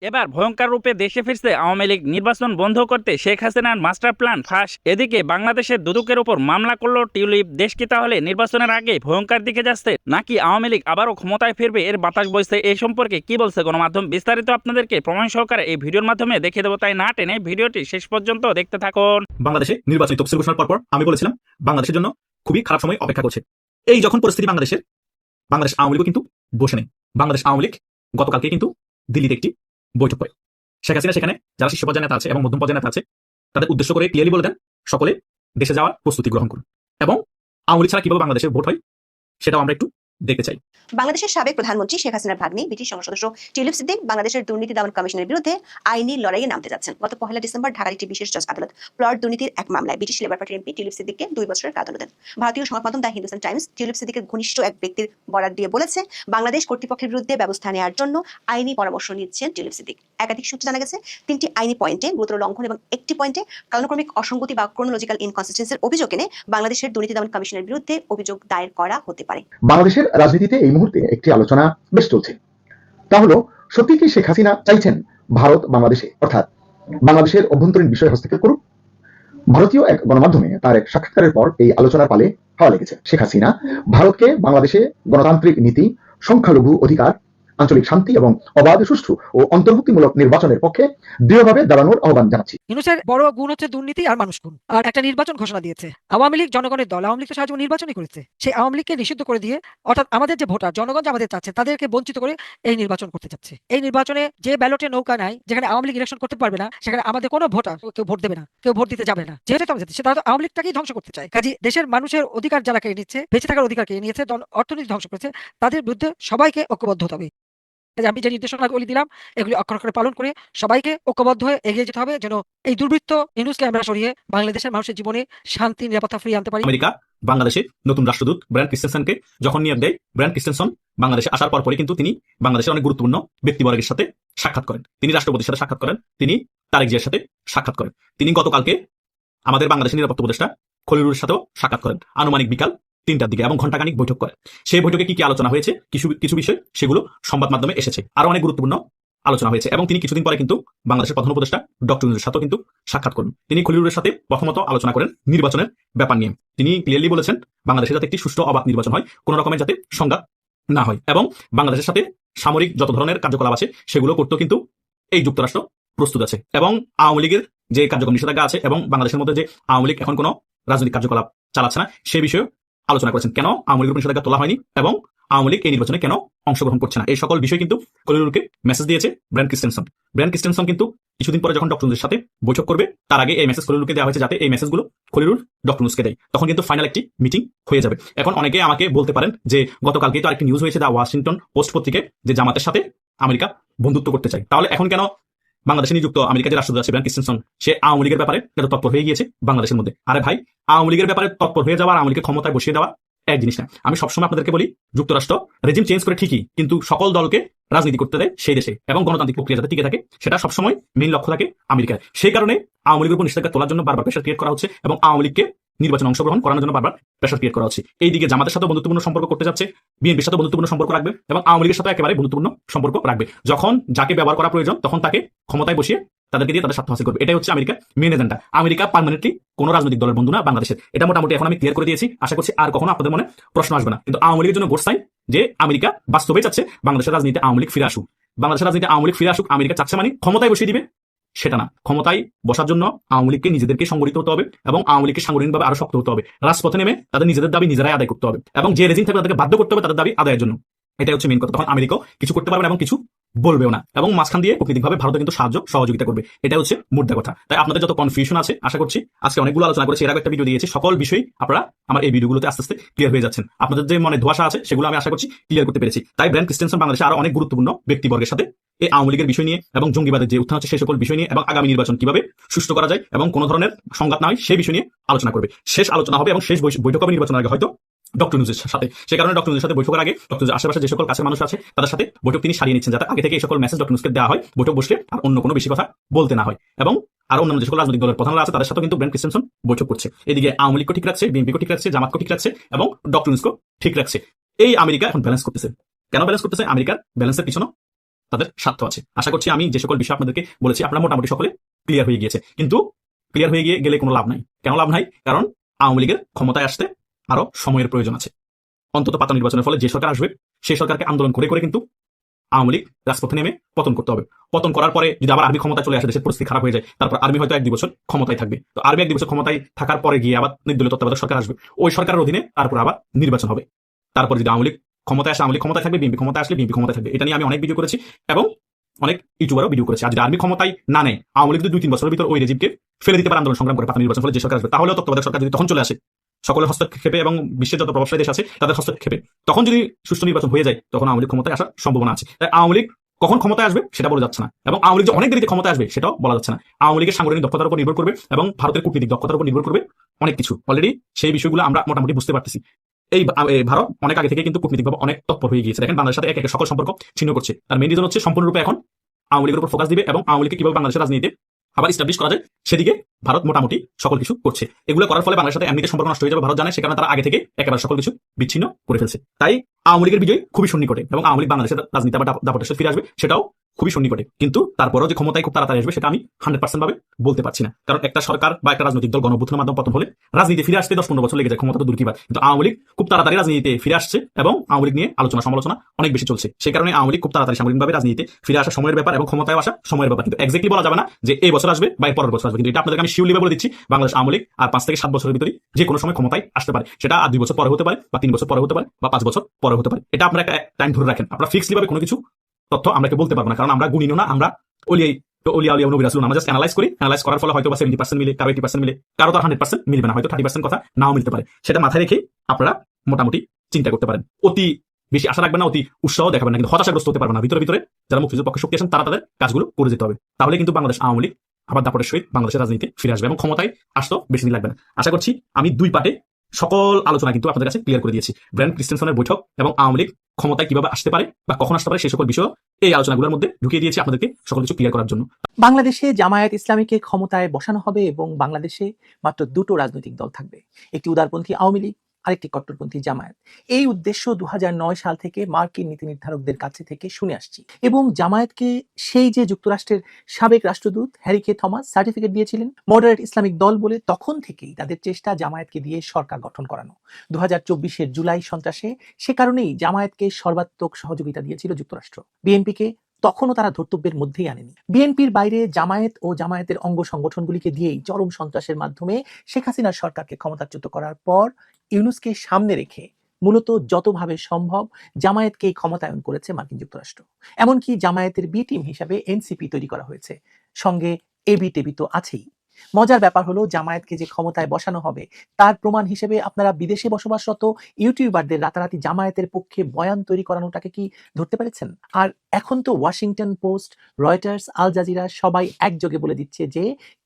এবার ভয়ঙ্কর রূপে দেশে ফিরছে আওয়ামী লীগ। নির্বাচন বন্ধ করতে শেখ হাসিনার মাস্টার প্ল্যান ফাঁস। এদিকে বাংলাদেশের দুদকের উপর মামলা করলো টিউলিপ। দেশ কি তাহলে নির্বাচনের আগে ভয়ঙ্কর দিকে যাচ্ছে, নাকি আওয়ামী লীগ আবারও ক্ষমতায় ফিরবে এর বাতাস বইছে? এই সম্পর্কে কি বলছে গণমাধ্যম, বিস্তারিত আপনাদেরকে প্রমাণ সহকারে এই ভিডিওর মাধ্যমে দেখিয়ে দেবো। তাই না টেনে ভিডিওটি শেষ পর্যন্ত দেখতে থাকুন। বাংলাদেশে নির্বাচনী তফসিল ঘোষণার পর আমি বলেছিলাম বাংলাদেশের জন্য খুবই খারাপ সময় অপেক্ষা করছে। এই যখন পরিস্থিতি বাংলাদেশ আওয়ামী লীগও কিন্তু বসে নেই। বাংলাদেশ আওয়ামী লীগ গতকালকে কিন্তু দিল্লিতে একটি বৈঠক করে শেখ হাসিনা সেখানে যারা শীর্ষ পর্যায়ে নেতা আছে এবং মধ্যম পর্যায়ে নেতা আছে তাদের উদ্দেশ্য করে ক্লিয়ারলি বলে দেন সকলে দেশে যাওয়ার প্রস্তুতি গ্রহণ করুন, এবং আওয়ামী লীগ ছাড়া কিভাবে বাংলাদেশে ভোট হয় সেটাও আমরা একটু দেখতে চাই। বাংলাদেশের সাবেক প্রধানমন্ত্রী শেখ হাসিনার ভাগ্নি ব্রিটিশ সংসদ সদস্য টিউলিপ সিদ্দিক বাংলাদেশের দুর্নীতি দমন কমিশনের বিরুদ্ধে আইনি লড়াইয়ে নামতে যাচ্ছেন। গত 1 ডিসেম্বর ঢাকার একটি বিশেষ জজ আদালত প্লট দুর্নীতির এক মামলায় ব্রিটিশ লেবার পার্টির এমপি টিউলিপ সিদ্দিককে 2 বছরের কারাদণ্ড দেন। ভারতীয় সংবাদ মাধ্যম দ্য হিন্দুস্তান টাইমস টিউলিপ সিদ্দিকের ঘনিষ্ঠ এক ব্যক্তির বরাত দিয়ে বলেছে, বাংলাদেশ কর্তৃপক্ষের বিরুদ্ধে ব্যবস্থা নেওয়ার জন্য আইনি পরামর্শ নিচ্ছেন টিউলিপ সিদ্দিক। একাধিক সূত্রে জানা গেছে 3টি আইনি পয়েন্টে গুরুতর লঙ্ঘন এবং একটি পয়েন্টে কালানুক্রমিক অসঙ্গতি বা ক্রোনোলজিক্যাল ইনকনসিস্টেন্সির অভিযোগ এনে বাংলাদেশের দুর্নীতি দমন কমিশনের বিরুদ্ধে অভিযোগ দায়ের করা হতে পারে। বাংলাদেশের রাজনীতিতে এই মুহূর্তে একটি আলোচনা বেশ চলছে। তা হলো, সত্যি কি শেখ হাসিনা চাইছেন ভারত বাংলাদেশে অর্থাৎ বাংলাদেশের অভ্যন্তরীণ বিষয়ে হস্তক্ষেপ করুক? ভারতীয় এক গণমাধ্যমে তার এক সাক্ষাৎকারের পর এই আলোচনার পালে হাওয়া লেগেছে। শেখ হাসিনা ভারতকে বাংলাদেশে গণতান্ত্রিক নীতি, সংখ্যালঘু অধিকার, আঞ্চলিক শান্তি এবং অবাধ, সুষ্ঠু ও অন্তর্ভুক্তিমূলক নির্বাচনের পক্ষে দৃঢ়ভাবে দাঁড়ানোর আহ্বান জানাচ্ছি। ইউনূসের বড় গুণ হচ্ছে দুর্নীতি আর মানুষ খুন, আর একটা নির্বাচন ঘোষণা দিয়েছে। আওয়ামী লীগ জনগণের দল, আওয়ামী লীগ তো সারা জীবন নির্বাচনই করেছে। সেই আওয়ামী লীগকে নিষিদ্ধ করে দিয়ে, অর্থাৎ আমাদের যে ভোটার জনগণ যে আমাদের চাচ্ছে তাদেরকে বঞ্চিত করে এই নির্বাচন করতে চাচ্ছে। এই নির্বাচনে যে ব্যালটে নৌকা নাই, যেখানে আওয়ামী লীগ ইলেকশন করতে পারবে না, সেখানে আমাদের কোনো ভোটার কেউ ভোট দেবে না, কেউ ভোট দিতে যাবে না। যেহেতু আমরা যাচ্ছি, তারা তো আওয়ামী লীগটাকেই ধ্বংস করতে চায়। কাজে দেশের মানুষের অধিকার যারা কেড়ে নিচ্ছে, বেঁচে থাকার অধিকার কেড়ে নিয়েছে, অর্থনীতি ধ্বংস করেছে, তাদের বিরুদ্ধে সবাইকে ঐক্যবদ্ধ হতে হবে। আমি যে নির্দেশনাগুলি দিলাম এগুলি অক্ষর অক্ষরে পালন করে সবাইকে ঐক্যবদ্ধ হয়ে এগিয়ে যেতে হবে, যেন এই দুর্বৃত্ত ইউনূসকে আমরা সরিয়ে বাংলাদেশের মানুষের জীবনে শান্তি, নিরাপত্তা ফিরিয়ে আনতে পারি। আমেরিকা বাংলাদেশে নতুন রাষ্ট্রদূত ব্রায়ান ক্রিস্টেনসনকে যখন নিয়োগ দেয়, ব্রায়ান ক্রিস্টেনসন বাংলাদেশে আসার পরপরই কিন্তু তিনি বাংলাদেশের অনেক গুরুত্বপূর্ণ ব্যক্তিবর্গের সাথে সাক্ষাৎ করেন। তিনি রাষ্ট্রপতির সাথে সাক্ষাৎ করেন, তিনি তারেক জিয়ার সাথে সাক্ষাৎ করেন, তিনি গতকালকে আমাদের বাংলাদেশের নিরাপত্তা উপদেষ্টা খলিলুরের সাথেও সাক্ষাৎ করেন আনুমানিক বিকাল 3টার দিকে, এবং ঘণ্টাখানিক বৈঠক করেন। সেই বৈঠকে কি কি আলোচনা হয়েছে, কিছু বিষয় সেগুলো সংবাদ মাধ্যমে এসেছে। আরো অনেক গুরুত্বপূর্ণ আলোচনা হয়েছে, এবং তিনি কিছুদিন পরে কিন্তু বাংলাদেশের প্রধান উপদেষ্টা ডক্টর ইউনূসের সাথেও কিন্তু সাক্ষাৎ করেন। তিনি খলিলুরের সাথে প্রথমত আলোচনা করেন নির্বাচনের ব্যাপার নিয়ে। তিনি ক্লিয়ারলি বলেছেন বাংলাদেশে যাতে একটি সুষ্ঠু অবাধ নির্বাচন হয়, কোন রকমের যাতে সংঘাত না হয়, এবং বাংলাদেশের সাথে সামরিক যত ধরনের কার্যকলাপ আছে সেগুলো করতেও কিন্তু এই যুক্তরাষ্ট্র প্রস্তুত আছে। এবং আওয়ামী লীগের যে কার্যক্রম নিষেধাজ্ঞা আছে এবং বাংলাদেশের মধ্যে যে আওয়ামী লীগ এখন কোনো রাজনৈতিক কার্যকলাপ চালাচ্ছে না সে বিষয়ে আলোচনা করেছেন। কেন আওয়ামী লীগের নিষেধাজ্ঞা তোলা হয়নি এবং আওয়ামী লীগ এই নির্বাচনে কেন অংশগ্রহণ করছে না, এই সকল বিষয় কিন্তু খলিলুরকে মেসেজ দিয়েছে ব্রায়ান ক্রিস্টেনসন। ব্রায়ান ক্রিস্টেনসন কিন্তু কিছুদিন পরে যখন ডক্টর ইউনূসের সাথে বৈঠক করবে, তার আগে এই মেসেজ খলিলুরকে দেওয়া হয়েছে যাতে এই মেসেজগুলো খলিলুর ডক্টর ইউনূসকে দেয়, তখন কিন্তু ফাইনাল একটি মিটিং হয়ে যাবে। এখন অনেকে আমাকে বলতে পারেন যে গতকালকে তো আরেকটি নিউজ হয়েছে দ্য ওয়াশিংটন পোস্ট পত্রিকায় যে জামাতের সাথে আমেরিকা বন্ধুত্ব করতে চায়, তাহলে এখন কেন বাংলাদেশে নিযুক্ত আমেরিকার যে রাষ্ট্রদূত আছে ব্রায়ান ক্রিস্টেনসন সে আওয়ামী লীগের ব্যাপারে এত তৎপর হয়ে গিয়েছে বাংলাদেশের মধ্যে? আরে ভাই, আওয়ামী লীগের ব্যাপারে তৎপর হয়ে যাওয়া আর আওয়ামী লীগের ক্ষমতায় বসিয়ে দেওয়া এক জিনিস না। আমি সবসময় আপনাদেরকে বলি, যুক্তরাষ্ট্র রেজিম চেঞ্জ করে ঠিকই, কিন্তু সকল দলকে রাজনীতি করতে দেয় সেই দেশে, এবং গণতান্ত্রিক প্রক্রিয়া যাতে টিকে থাকে সেটা সবসময় মেইন লক্ষ্য থাকে আমেরিকার। সেই কারণে আওয়ামী লীগের উপর নিষেধাজ্ঞা তোলার জন্য বারবার প্রেশার ক্রিয়েট করা হচ্ছে, এবং আওয়ামী লীগকে নির্বাচনে অংশগ্রহণ করানোর জন্য বারবার প্রেশার ক্রিয়েট করা হচ্ছে। এইদিকে জামাতের সাথে বন্ধুত্বপূর্ণ সম্পর্ক করতে যাচ্ছে, বিএনপির সাথে বন্ধুত্বপূর্ণ সম্পর্ক রাখবে, এবং আওয়ামী লীগের সাথে একেবারে বন্ধুত্বপূর্ণ সম্পর্ক রাখবে। যখন যাকে ব্যবহার করা প্রয়োজন তখন তাকে ক্ষমতায় বসিয়ে তাদেরকে দিয়ে তাদের স্বার্থ হাসিল করবে। এটাই হচ্ছে America main agenda. America permanently কোনো রাজনৈতিক দলের বন্ধু না বাংলাদেশের, এটা মোটামুটি এখন আমি ক্লিয়ার করে দিয়েছি। আশা করছি আর কখনো আপনাদের মনে প্রশ্ন আসবে না। কিন্তু আওয়ামী লীগের জন্য গোড সাইন যে আমেরিকা বাস্তবে চাচ্ছে বাংলাদেশের রাজনীতিতে আওয়ামী লীগ ফিরে আসুক। বাংলাদেশের রাজনীতিতে আওয়ামী লীগ ফিরে আসুক আমেরিকা চাচ্ছে মানে ক্ষমতায় বসিয়ে দিবে সেটা না। ক্ষমতায় বসার জন্য আওয়ামী লীগকে নিজেদেরকে সংগঠিত হতে হবে, এবং আওয়ামী লীগকে সাংগঠনিকভাবে আরো শক্ত হতে হবে, রাজপথে নেমে তাদের নিজেদের দাবি নিজেরাই আদায় করতে হবে, এবং যে রেজিম থাকবে তাদেরকে বাধ্য করতে হবে তাদের দাবি আদায়ের জন্য। এটা হচ্ছে মেন কথা। তখন আমেরিকাও কিছু করতে পারবে না এবং কিছু বলবেও না, এবং মাঝখান দিয়ে কূটনীতিকভাবে ভারত কিন্তু সাহায্য সহযোগিতা করবে। এটা হচ্ছে মুদ্রা কথা। তাই আপনাদের যত কনফিউশন আছে আশা করছি আজকে অনেকগুলো আলোচনা করেছি, এর আগে একটা ভিডিও দিয়েছি, সকল বিষয় আপনারা আমার এই ভিডিওগুলোতে আস্তে আস্তে ক্লিয়ার হয়ে যাচ্ছেন। আপনাদের যে মনে ধোঁয়াশা আছে সেগুলো আমি আশা করছি ক্লিয়ার করতে পেরেছি। তাই ব্রায়ান ক্রিস্টেনসন বাংলাদেশে আরো অনেক গুরুত্বপূর্ণ ব্যক্তিবর্গের সাথে এই আওয়ামী লীগের বিষয় নিয়ে এবং জঙ্গিবাদের যে উত্থান হচ্ছে সেই সকল বিষয় নিয়ে, এবং আগামী নির্বাচন কিভাবে সুষ্ঠু করা যায় এবং কোনো ধরনের সংঘাত না হয় সেই বিষয় নিয়ে আলোচনা করবে। শেষ আলোচনা হবে এবং শেষ বৈঠক হবে নির্বাচনের আগে হয়তো ডক্টর ইউনূসের সাথে। সে কারণে ডক্টর ইউনূসের সাথে বৈঠকের আগে ডক্টর আশেপাশে যে সকল কাছের মানুষ আছে তাদের সাথে বৈঠক তিনি সারিয়ে নিচ্ছেন, যাতে আগে থেকে এই সকল মেসেজ ডক্টর ইউনূসকে দেওয়া হয়, বৈঠক বসলে আর অন্য কোনো বেশি কথা বলতে না হয়। এবং আরো অন্যান্য যে সকল রাজনৈতিক দলের প্রধানরা আছে তাদের সাথে কিন্তু ব্রায়ান ক্রিস্টেনসন বৈঠক করছে। এদিকে আওয়ামী লীগকে ঠিক রাখছে, বিএনপিকে ঠিক রাখছে, জামাতকে ঠিক রাখছে, এবং ডক্টর ইউনূসকে ঠিক রাখছে। এই আমেরিকা এখন ব্যালেন্স করতেছে। কেন ব্যালেন্স করতেছে? আমেরিকার ব্যালেন্সের পিছনে তাদের স্বার্থ আছে। আশা করছি আমি যে সকল বিষয় আপনাদেরকে বলেছি আপনারা মোটামুটি সকলে ক্লিয়ার হয়ে গিয়েছে। কিন্তু ক্লিয়ার হয়ে গেলে কোনো লাভ নাই। কেন লাভ নাই? কারণ আওয়ামী লীগের ক্ষমতায় আসতে আরো সময়ের প্রয়োজন আছে। অন্তত পাতা নির্বাচনের ফলে যে সরকার আসবে সেই সরকারকে আন্দোলন করে করে কিন্তু আওয়ামী লীগ রাজপথে নেমে পতন করতে হবে। পতন করার পরে যদি আবার আর্মি ক্ষমতা চলে আসে, দেশের পরিস্থিতি খারাপ হয়ে যায়, তারপর আর্মি হয়তো 1-2 বছর ক্ষমতায় থাকবে। তো আর্মি 1-2 বছর ক্ষমতায় থাকার পরে গিয়ে আবার নির্দলীয় তত্ত্বাবধায়ক সরকার আসবে, ওই সরকারের অধীনে তারপর আবার নির্বাচন হবে। তারপর যদি আওয়ামী লীগ ক্ষমতায় আসে, আওয়ামী লীগ ক্ষমতায় থাকবে, বিএনপি ক্ষমতায় আসলে বিএনপি ক্ষমতায় থাকবে। এটা নিয়ে আমি অনেক ভিডিও করেছি এবং অনেক ইউটিউবারও ভিডিও করেছে। আর যদি আর্মি ক্ষমতায় না নেয়, আওয়ামী লীগ যদি 2-3 বছরের ভিতর ওই রেজিমকে ফেলে দিতে পারে আন্দোলন সংগ্রাম করে পাতা নির্বাচন ফলে যে সরকার আসবে, তাহলেও তত্ত্বাবধায়ক সরকার যদি তখন চলে আসে সকলের হস্তক্ষেপে এবং বিশ্বের যত প্রভাবশালী দেশ আছে তাদের হস্তক্ষেপে, তখন যদি সুষ্ঠু নির্বাচন হয়ে যায়, তখন আওয়ামী লীগ ক্ষমতায় আসার সম্ভাবনা আছে। তাই আওয়ামী লীগ কখন ক্ষমতায় আসবে সেটা বলা যাচ্ছে না, এবং আওয়ামী লীগ যে অনেক দেরিতে ক্ষমতায় আসবে সেটাও বলা যাচ্ছে না। আওয়ামী লীগের সাংগঠনিক দক্ষতার উপর নির্ভর করবে এবং ভারতের কূটনীতিক দক্ষতার উপর নির্ভর করবে অনেক কিছু। অলরেডি সেই বিষয়গুলো আমরা মোটামুটি বুঝতে পারতেছি। এই ভারত অনেক আগে থেকে কিন্তু কূটনীতিকভাবে অনেক তৎপর হয়ে গিয়েছে। দেখেন বাংলাদেশের সাথে এক সকল সম্পর্ক ছিন্ন করছে। তার মেইন রিজন হচ্ছে সম্পূর্ণরূপে এখন আওয়ামী লীগের উপর ফোকাস দিবে এবং আওয়ামী লীগকে কিভাবে বাংলাদেশের রাজনীতিতে আবার ইস্টাবলিশ করা যায় সেদিকে ভারত মোটামুটি সকল কিছু করছে। এগুলো করার ফলে বাংলাদেশের সাথে এমনিতে সম্পর্ক নষ্ট হয়ে যাবে ভারত জানে, সে কারণে তারা আগে থেকে একেবারে সকল কিছু বিচ্ছিন্ন করে ফেলছে। তাই আওয়ামী লীগের বিজয় খুবই সন্নিকটে এবং আওয়ামী লীগ বাংলাদেশের রাজনীতি আবার দাপটের সাথে ফিরে আসবে সেটাও খুবই সন্নিকটে। কিন্তু তারপরেও যে ক্ষমতায় খুব তাড়াতাড়ি আসবে সেটা আমি 100% ভাবে বলতে পারছি না, কারণ একটা সরকার বা একটা রাজনৈতিক দল গণঅভ্যুত্থানের মাধ্যমে পতন হলে রাজনীতি ফিরে আসতে 10-15 বছর লেগে যায়, ক্ষমতা তো দূর কি বাদ। কিন্তু আওয়ামী লীগ খুব তাড়াতাড়ি রাজনীতিতে ফিরে আসছে এবং আওয়ামী লীগ নিয়ে আলোচনা সমালোচনা অনেক বেশি চলছে। সেই কারণে আওয়ামী লীগ খুব তাড়াতাড়ি সামগ্রিকভাবে রাজনীতিতে ফিরে আসা সময়ের ব্যাপার এবং ক্ষমতায় আসা সময়ের ব্যাপার। কিন্তু এক্স্যাক্টলি বলা যাবে না যে এই বছর আসবে বা এর পরের বছর আসবে, কিন্তু এটা আপনাদেরকে আমি শিওরলি বলে দিচ্ছি বাংলাদেশ আওয়ামী লীগ আর 5 থেকে 7 বছরের ভিতরে যে কোনো সময় ক্ষমতায় আসতে পারে। সেটা আর 2 বছর পরে হতে পারে বা 3 বছর পরে হতে পারে বা 5 বছর পরে হতে পারে। এটা আপনারা একটা টাইম ধরে রাখেন। আপনারা ফিক্সলি ভাবে কোনো কিছু তথ্য আমরা বলতে পারবো না, কারণ আমরা গুণিও না, আমরা ওলিয়া নবী রাসূল আমরা জাস্ট অ্যানালাইজ করি। অ্যানালাইজ করার ফলে হয়তো বা 70% মিলে, কারো 80% মিলে, কারো তো 100% মিলবে না, হয়তো 30% কথা নাও মিলতে পারে। সেটা মাথায় রেখে আপনারা মোটামুটি চিন্তা করতে পারেন। অতি বেশি আশা রাখবেন না, অতি উৎসাহ দেখাবেন না, কিন্তু হতাশাগ্রস্ত হতে পারবেন না। ভিতরে ভিতরে যারা মুক্তিযুদ্ধের পক্ষে শক্তি আছেন তারা তাদের কাজগুলো করে যেতে হবে। তাহলে কিন্তু বাংলাদেশ আওয়ামী লীগ আবার দাপটের সহিত বাংলাদেশের রাজনীতি ফিরে আসবে এবং ক্ষমতায় আসতেও বেশি দিন লাগবে না। আশা করছি আমি 2 পার্টে সকল আলোচনা কিন্তু আপনাদের কাছে ক্লিয়ার করে দিয়েছি। ব্রায়ান ক্রিস্টেনসনের বৈঠক এবং আওয়ামী লীগ ক্ষমতায় কিভাবে আসতে পারে বা কখন আসতে পারে সেই সকল বিষয় এই আলোচনাগুলোর মধ্যে ঢুকিয়ে দিয়েছি আপনাদেরকে সকল কিছু ক্লিয়ার করার জন্য। বাংলাদেশে জামায়াত ইসলামীকে ক্ষমতায় বসানো হবে এবং বাংলাদেশে মাত্র 2টো রাজনৈতিক দল থাকবে, একটি উদারপন্থী আওয়ামী লীগ, আরেকটি কট্টরপন্থী জামায়াত। এই উদ্দেশ্য 2009 সাল থেকে মার্কিন নীতি নির্ধারকদের কাছে থেকে শুনে আসছি এবং জামায়াতকে সেই যে যুক্তরাষ্ট্রের সাবেক রাষ্ট্রদূত হ্যারি কে থমাস সার্টিফিকেট দিয়েছিলেন মডারেট ইসলামিক দল বলে, তখন থেকেই তাদের চেষ্টা জামায়াতকে দিয়ে সরকার গঠন করানো। 2024-এর জুলাই সন্ত্রাসে সে কারণেই জামায়াতকে সর্বাত্মক সহযোগিতা দিয়েছিল যুক্তরাষ্ট্র। বিএনপিকে তখনও তারা ধর্তব্যের মধ্যেই আনেনি। বিএনপির বাইরে জামায়াত ও জামায়াতের অঙ্গ সংগঠনগুলিকে দিয়েই চরম সন্ত্রাসের মাধ্যমে শেখ হাসিনার সরকারকে ক্ষমতাচ্যুত করার পর ইউনূসকে সামনে রেখে মূলত যতভাবে সম্ভব জামায়াতকে ক্ষমতায়ন করেছে মার্কিন যুক্তরাষ্ট্র। এমনকি জামায়াতের বি টিম হিসাবে এনসিপি তৈরি করা হয়েছে, সঙ্গে এবি টেবি তো আছেই। মজার ব্যাপার হলো জামায়াতকে যে ক্ষমতায় বসানো হবে তার প্রমাণ হিসেবে আপনারা বিদেশে বসবাসরত ইউটিউবারদের রাতারাতি জামায়াতের পক্ষে বয়ান তৈরি করানোটাকে কি ধরতে পেরেছেন? আর এখন তো Washington Post, Reuters, Al Jazeera সবাই একযোগে বলে দিচ্ছে যে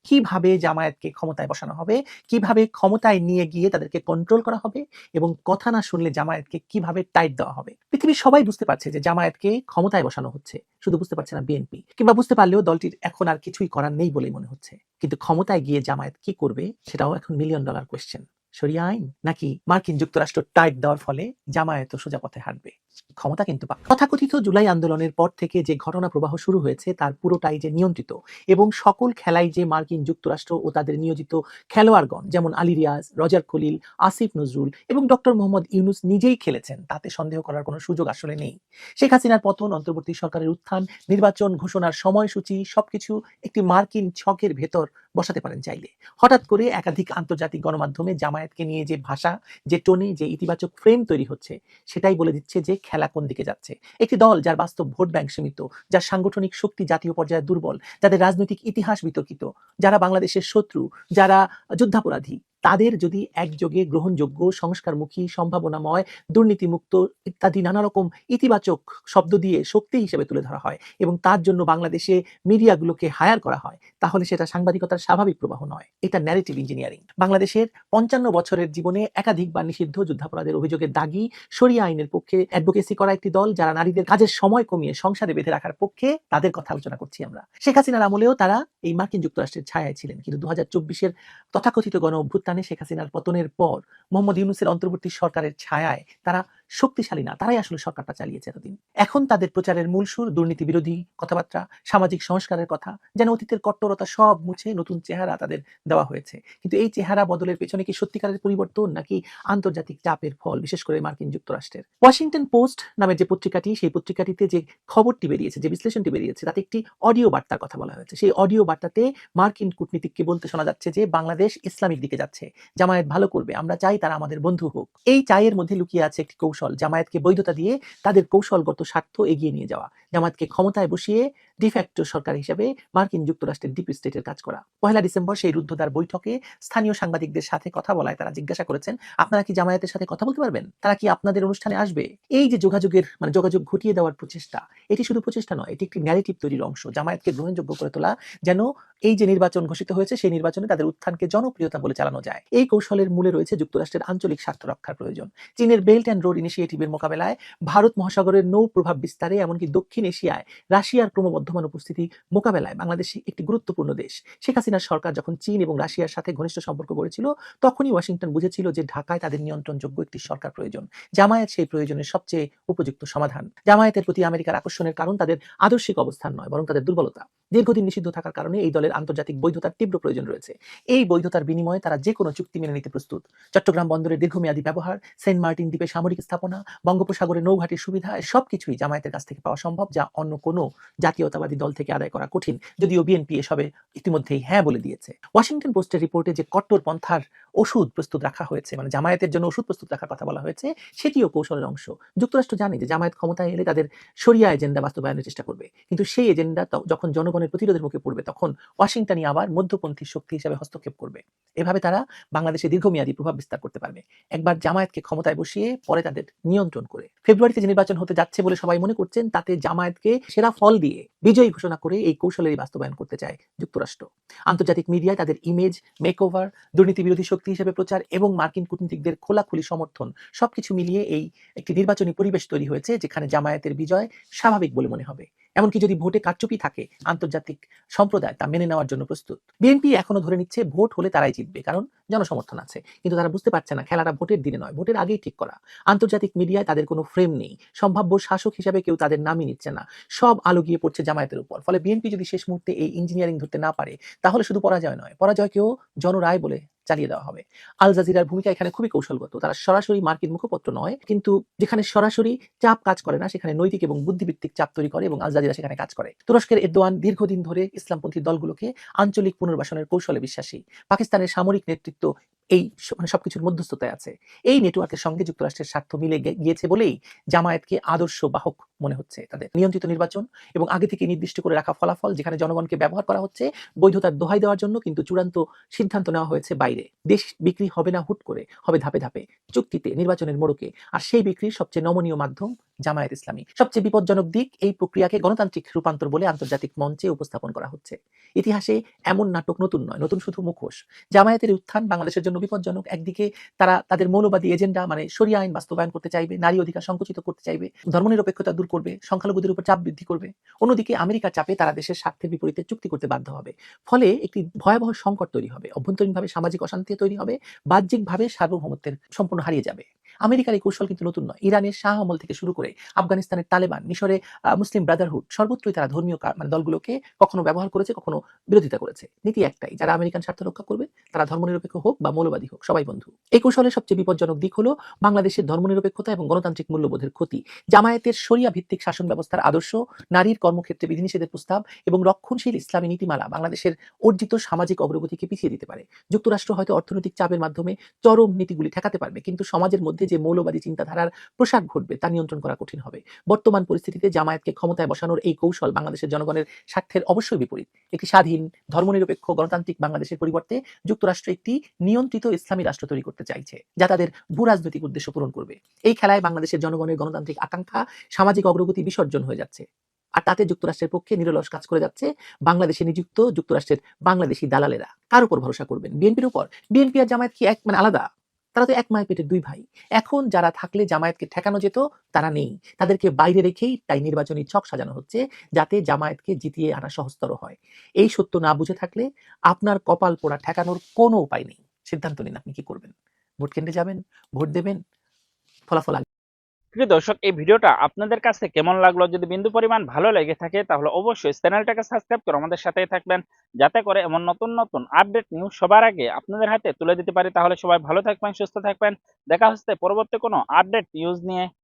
কিভাবে জামায়াতকে ক্ষমতায় বসানো হবে, কিভাবে ক্ষমতায় নিয়ে গিয়ে তাদেরকে কন্ট্রোল করা হবে এবং কথা না শুনলে জামায়াতকে কিভাবে টাইট দেওয়া হবে। পৃথিবীর সবাই বুঝতে পারছে যে জামায়াতকে ক্ষমতায় বসানো হচ্ছে, শুধু বুঝতে পারছে না বিএনপি, কিংবা বুঝতে পারলেও দলটির এখন আর কিছুই করার নেই বলেই মনে হচ্ছে। কিন্তু ক্ষমতায় গিয়ে জামায়াত কি করবে সেটাও এখন $1 মিলিয়ন কোয়েশ্চেন। শরিয়া আইন নাকি মার্কিন যুক্তরাষ্ট্র টাইট দেওয়ার ফলে জামায়াত সোজা পথে হাঁটবে? ক্ষমতা কিন্তু তথাকথিত জুলাই আন্দোলনের পর থেকে যে ঘটনা প্রবাহ শুরু হয়েছে তার পুরোটাই যে নিয়ন্ত্রিত এবং সকল খেলাই যে মার্কিন যুক্তরাষ্ট্র ও তাদের নিয়োজিত খেলোয়াড়গণ যেমন আলী রিয়াজ, রজার খলিল, আসিফ নজরুল এবং ডক্টর মোহাম্মদ ইউনূস নিজেই খেলেছেন, তাতে সন্দেহ করার কোনো সুযোগ আসলে নেই। শেখ হাসিনার পতন, অন্তর্বর্তী সরকারের উত্থান, নির্বাচন ঘোষণার সময়সূচি সবকিছু একটি মার্কিন ছকের ভেতর বসাতে পারেন চাইলে। হঠাৎ করে একাধিক আন্তর্জাতিক গণমাধ্যমে জামায়াতকে নিয়ে যে ভাষা, যে টোনে, যে ইতিবাচক ফ্রেম তৈরি হচ্ছে সেটাই বলে দিচ্ছে যে খেলা কোন দিকে যাচ্ছে। একটি দল যার বাস্তব ভোট ব্যাংক সীমিত, যার সাংগঠনিক শক্তি জাতীয় পর্যায়ে দুর্বল, যাদের রাজনৈতিক ইতিহাস বিতর্কিত, যারা বাংলাদেশের শত্রু, যারা যুদ্ধাপরাধী, তাদের যদি একযোগে গ্রহণযোগ্য, সংস্কারমুখী, সম্ভাবনাময়, দুর্নীতিমুক্ত ইত্যাদি নানা রকম ইতিবাচক শব্দ দিয়ে শক্তি হিসেবে তুলে ধরা হয় এবং তার জন্য বাংলাদেশে মিডিয়াগুলোকে হায়ার করা হয়, তাহলে সেটা সাংবাদিকতার স্বাভাবিক প্রবাহ নয়, এটা ন্যারেটিভ ইঞ্জিনিয়ারিং। বাংলাদেশের 55 বছরের জীবনে একাধিকবার নিষিদ্ধ যুদ্ধাপরাধের অভিযোগে দাগি শরিয়া আইনের পক্ষে অ্যাডভোকেসি করা একটি দল, যারা নারীদের কাজের সময় কমিয়ে সংসারে বেঁধে রাখার পক্ষে, তাদের কথা আলোচনা করছি আমরা। শেখ হাসিনার আমলেও তারা এই মার্কিন যুক্তরাষ্ট্রের ছায়ায় ছিলেন, কিন্তু 2024-এর তথাকথিত গণ অভ্যুত্থানে শেখ হাসিনার পতনের পর মোহাম্মদ ইউনূসের অন্তর্বর্তী সরকারের ছায়ায় তারা শক্তিশালী না, তারাই আসলে সরকারটা চালিয়েছে এতদিন। এখন তাদের প্রচারের মূল সুর দুর্নীতি বিরোধী কথাবার্তা, সামাজিক সংস্কারের কথা, যেন অতীতের কট্টরতা সব মুছে নতুন চেহারা তাদের দেওয়া হয়েছে। কিন্তু এই চেহারা বদলের পেছনে কি সত্যিকারের পরিবর্তন নাকি আন্তর্জাতিক চাপের ফল, বিশেষ করে মার্কিন যুক্তরাষ্ট্রের? ওয়াশিংটন পোস্ট নামের যে পত্রিকাটি, সেই পত্রিকাটিতে যে খবরটি বেরিয়েছে, যে বিশ্লেষণটি বেরিয়েছে, তাতে একটি অডিও বার্তার কথা বলা হয়েছে। সেই অডিও বার্তাতে মার্কিন কূটনীতিককে বলতে শোনা যাচ্ছে যে বাংলাদেশ ইসলামিক দিকে যাচ্ছে, জামায়াত ভালো করবে, আমরা চাই তারা আমাদের বন্ধু হোক। এই চাইয়ের মধ্যে লুকিয়ে আছে একটি কৌশল, জামায়াতকে বৈধতা দিয়ে তাদের কৌশলগত স্বার্থ এগিয়ে নিয়ে যাওয়া, জামায়াতকে ক্ষমতায় বসিয়ে ডিফ্যাক্টো সরকার হিসেবে মার্কিন যুক্তরাষ্ট্রের ডিপ স্টেটের কাজ করা। 1 ডিসেম্বর সেই রুদ্ধদ্বার বৈঠকে স্থানীয় সাংবাদিকদের সাথে কথা বলায় তারা জিজ্ঞাসা করেছেন, আপনারা কি জামায়াতের সাথে কথা বলতে পারবেন, তারা কি আপনাদের অনুষ্ঠানে আসবে? এই যে যোগাযোগ ঘটিয়ে দেওয়ার প্রচেষ্টা, এটি শুধু প্রচেষ্টা নয়, এটি একটি ন্যারেটিভ তৈরির অংশ, জামায়াতকে গ্রহণযোগ্য করে তোলা, যেন এই যে নির্বাচন ঘোষিত হয়েছে সেই নির্বাচনে তাদের উত্থানকে জনপ্রিয়তা বলে চালানো যায়। এই কৌশলের মূলে রয়েছে যুক্তরাষ্ট্রের আঞ্চলিক স্বার্থ রক্ষার প্রয়োজন। চীনের বেল্ট অ্যান্ড রোড ইনিশিয়েটিভের মোকাবেলায়, ভারত মহাসাগরের নৌ প্রভাব বিস্তারে, এমনকি দক্ষিণ এশিয়ায় রাশিয়ার ক্রমবর্ধমান উপস্থিতি মোকাবেলায় বাংলাদেশ একটি গুরুত্বপূর্ণ দেশ। শেখ হাসিনার সরকার যখন চীন এবং রাশিয়ার সাথে ঘনিষ্ঠ সম্পর্ক গড়েছিল, তখনই ওয়াশিংটন বুঝেছিল যে ঢাকায় তাদের নিয়ন্ত্রণযোগ্য একটি সরকার প্রয়োজন। জামায়াত সেই প্রয়োজনের সবচেয়ে উপযুক্ত সমাধান। জামায়াতের প্রতি আমেরিকার আকর্ষণের কারণ তাদের আদর্শিক অবস্থান নয়, বরং তাদের দুর্বলতা। দীর্ঘদিন নিষিদ্ধ থাকার কারণে এই দলের আন্তর্জাতিক বৈধতার তীব্র প্রয়োজন রয়েছে। এই বৈধতার বিনিময়ে তারা যে কোনো চুক্তি মেনে নিতে প্রস্তুত। চট্টগ্রাম বন্দরের দীর্ঘমেয়াদী ব্যবহার, সেন্ট মার্টিন দ্বীপে সামরিক স্থাপনা, বঙ্গোপসাগরে নৌঘাটির সুবিধা, সবকিছুই জামায়াতের কাছ থেকে পাওয়া সম্ভব, যা অন্য কোনো জাতীয়তাবাদী দল থেকে আদায় করা কঠিন, যদিও বিএনপি এসবে ইতিমধ্যেই হ্যাঁ বলে দিয়েছে। ওয়াশিংটন পোস্টের রিপোর্টে যে কট্টর পন্থার ওষুধ প্রস্তুত রাখা হয়েছে, মানে জামায়াতের জন্য ওষুধ প্রস্তুত রাখার কথা বলা হয়েছে, সেটিও কৌশলের অংশ। যুক্তরাষ্ট্র জানে যে জামায়াত ক্ষমতায় এলে তাদের শরিয়া এজেন্ডা বাস্তবায়নের চেষ্টা করবে, কিন্তু সেই এজেন্ডা যখন জনগণের প্রতিরোধের মুখে পড়বে, তখন ওয়াশিংটনই আবার মধ্যপন্থী শক্তি হিসেবে হস্তক্ষেপ করবে। এভাবে তারা বাংলাদেশে দীর্ঘমেয়াদী প্রভাব বিস্তার করতে পারবে, একবার জামায়াতকে ক্ষমতায় বসিয়ে পরে তাদের নিয়ন্ত্রণ করে। ফেব্রুয়ারিতে যে নির্বাচন হতে যাচ্ছে বলে সবাই মনে করছেন, তাতে জামায়াতকে সেরা ফল দিয়ে বিজয়ী ঘোষণা করে এই কৌশলেরই বাস্তবায়ন করতে চায় যুক্তরাষ্ট্র। আন্তর্জাতিক মিডিয়ায় তাদের ইমেজ মেকওভার, দুর্নীতি বিরোধী শক্তি হিসেবে প্রচার এবং মার্কিন কূটনীতিকদের খোলাখুলি সমর্থন, সবকিছু মিলিয়ে এই একটি নির্বাচনী পরিবেশ তৈরি হয়েছে যেখানে জামায়াতের বিজয় স্বাভাবিক বলে মনে হবে। এমনকি যদি ভোটে কারচুপি থাকে, আন্তর্জাতিক সম্প্রদায় তা মেনে নেওয়ার জন্য প্রস্তুত। বিএনপি এখনো ধরে নিচ্ছে ভোট হলে তারাই জিতবে, কারণ জনসমর্থন আছে। কিন্তু তারা বুঝতে পারছে না খেলাটা ভোটের দিনে নয়, ভোটের আগেই ঠিক করা। আন্তর্জাতিক মিডিয়ায় তাদের কোনো ফ্রেম নেই, সম্ভাব্য শাসক হিসাবে কেউ তাদের নামই নিচ্ছে না, সব আলো গিয়ে পড়ছে জামায়াতের উপর। ফলে বিএনপি যদি শেষ মুহূর্তে এই ইঞ্জিনিয়ারিং ধরতে না পারে, তাহলে শুধু পরাজয় নয়, পরাজয়কেও জনরায় বলে চালিয়ে দেওয়া হবে। আল জাজিরার ভূমিকা এখানে খুবই কৌশলগত। তারা সরাসরি মার্কিন মুখপত্র নয়, কিন্তু যেখানে সরাসরি চাপ কাজ করে না, সেখানে নৈতিক এবং বুদ্ধিভিত্তিক চাপ তৈরি করে, এবং আল জাজিরা সেখানে কাজ করে। তুরস্কের এরদোয়ান দীর্ঘদিন ধরে ইসলামপন্থী দলগুলোকে আঞ্চলিক পুনর্বাসনের কৌশলে বিশ্বাসী। পাকিস্তানের সামরিক নেতৃত্ব এই সবকিছুর মধ্যস্থতায় আছে। এই নেটওয়ার্কের সঙ্গে যুক্তরাষ্ট্রের স্বার্থ মিলে গিয়েছে বলেই জামায়াতকে আদর্শ বাহক মনে হচ্ছে তাদের। নিয়ন্ত্রিত নির্বাচন এবং আগে থেকে নির্দিষ্ট করে রাখা ফলাফল, যেখানে জনগণকে ব্যবহার করা হচ্ছে বৈধতার দোহাই দেওয়ার জন্য, কিন্তু চূড়ান্ত সিদ্ধান্ত নেওয়া হয়েছে বাইরে। দেশ বিক্রি হবে না হুট করে, হবে ধাপে ধাপে, চুক্তিতে, নির্বাচনের মোড়কে। আর সেই বিক্রির সবচেয়ে নমনীয় মাধ্যম জামায়াত ইসলামী। সবচেয়ে বিপজ্জনক দিক, এই প্রক্রিয়াকে গণতান্ত্রিক রূপান্তর বলে আন্তর্জাতিক মঞ্চে উপস্থাপন করা হচ্ছে। ইতিহাসে এমন নাটক নতুন নয়, নতুন শুধু মুখোশ। জামায়াতের উত্থান বাংলাদেশের জন্য বিপজ্জনক। একদিকে তারা তাদের মৌলবাদী এজেন্ডা, মানে শরিয়া আইন বাস্তবায়ন করতে চাইবে, নারী অধিকার সংকুচিত করতে চাইবে, ধর্মনিরপেক্ষতা দূর করবে, সংখ্যালঘুদের উপর চাপ বৃদ্ধি করবে। অন্যদিকে আমেরিকার চাপে তারা দেশের স্বার্থের বিপরীতে চুক্তি করতে বাধ্য হবে। ফলে একটি ভয়াবহ সংকট তৈরি হবে, অভ্যন্তরীণভাবে সামাজিক অশান্তি তৈরি হবে, বাহ্যিকভাবে সার্বভৌমত্বের সম্পূর্ণ হারিয়ে যাবে। আমেরিকার এই কৌশল কিন্তু নতুন নয়। ইরানের শাহ আমল থেকে শুরু করে আফগানিস্তানের তালেবান, মিশরে মুসলিম ব্রাদারহুড, সর্বত্রই তারা ধর্মীয় মানে দলগুলোকে কখনো ব্যবহার করেছে, কখনো বিরোধিতা করেছে। নীতি একটাই, যারা আমেরিকান স্বার্থ রক্ষা করবে তারা ধর্মনিরপেক্ষ হোক বা মৌলবাদী হোক, সবাই বন্ধু। এই কৌশলের সবচেয়ে বিপজ্জনক দিক হলো বাংলাদেশের ধর্মনিরপেক্ষতা এবং গণতান্ত্রিক মূল্যবোধের ক্ষতি। জামায়াতের শরিয়া ভিত্তিক শাসন ব্যবস্থার আদর্শ, নারীর কর্মক্ষেত্রে বিধিনিষেধের প্রস্তাব এবং রক্ষণশীল ইসলামী নীতিমালা বাংলাদেশের অর্জিত সামাজিক অগ্রগতিকে পিছিয়ে দিতে পারে। যুক্তরাষ্ট্র হয়তো অর্থনৈতিক চাপের মাধ্যমে চরম নীতিগুলি ঠেকাতে পারবে, কিন্তু সমাজের মধ্যে যে মৌলবাদী চিন্তাধারার প্রসার ঘটবে তা নিয়ন্ত্রণ করা কঠিন হবে। বর্তমান পরিস্থিতিতে জামায়াতকে ক্ষমতায় বসানোর এই কৌশল বাংলাদেশের জনগণের স্বার্থের অবশ্যই বিপরীত। একটি স্বাধীন, ধর্মনিরপেক্ষ, গণতান্ত্রিক বাংলাদেশের পরিবর্তে যুক্তরাষ্ট্র একটি নিয়ন্ত্রিত ইসলামী রাষ্ট্র তৈরি করতে চাইছে, যা তাদের ভূরাজনৈতিক উদ্দেশ্য পূরণ করবে। এই খেলায় বাংলাদেশের জনগণের গণতান্ত্রিক আকাঙ্ক্ষা, সামাজিক অগ্রগতি বিসর্জন হয়ে যাচ্ছে, আর তাতে যুক্তরাষ্ট্রের পক্ষে নিরলস কাজ করে যাচ্ছে বাংলাদেশে নিযুক্ত যুক্তরাষ্ট্রের বাংলাদেশি দালালেরা। কার উপর ভরসা করবেন? বিএনপির উপর? বিএনপি আর জামায়াত কি এক, মানে আলাদা? তারা তো এক মায়ের পেটের দুই ভাই। এখন যারা থাকলে জামায়াতকে ঠেকানো যেত তারা নেই, তাদেরকে বাইরে রেখেই তাই নির্বাচনী ছক সাজানো হচ্ছে, যাতে জামায়াতকে জিতিয়ে আনা সহজতর হয়। এই সত্য না বুঝে থাকলে আপনার কপাল পোড়া ঠেকানোর কোনো উপায় নেই। সিদ্ধান্ত নিন আপনি কি করবেন। ভোট কেন্দ্রে যাবেন, ভোট দেবেন, ফলাফল প্রিয় দর্শক, এই ভিডিওটা আপনাদের কাছে কেমন লাগলো? যদি বিন্দু পরিমাণ ভালো লেগে থাকে তাহলে অবশ্যই চ্যানেলটাকে সাবস্ক্রাইব করে আমাদের সাথেই থাকবেন, যাতে করে এমন নতুন নতুন আপডেট নিউজ সবার আগে আপনাদের হাতে তুলে দিতে পারি। তাহলে সবাই ভালো থাকবেন, সুস্থ থাকবেন। দেখা হচ্ছে পরবর্তী কোনো আপডেট নিউজ নিয়ে।